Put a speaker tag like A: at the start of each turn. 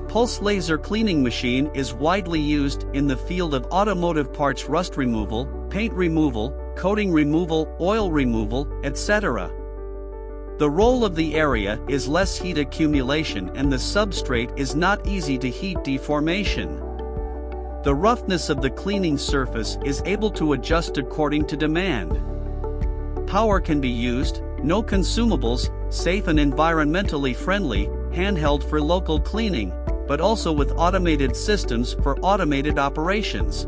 A: Pulse laser cleaning machine is widely used in the field of automotive parts rust removal, paint removal, coating removal, oil removal, etc. The role of the area is less heat accumulation and the substrate is not easy to heat deformation. The roughness of the cleaning surface is able to adjust according to demand. Power can be used, no consumables, safe and environmentally friendly, handheld for local cleaning, but also with automated systems for automated operations.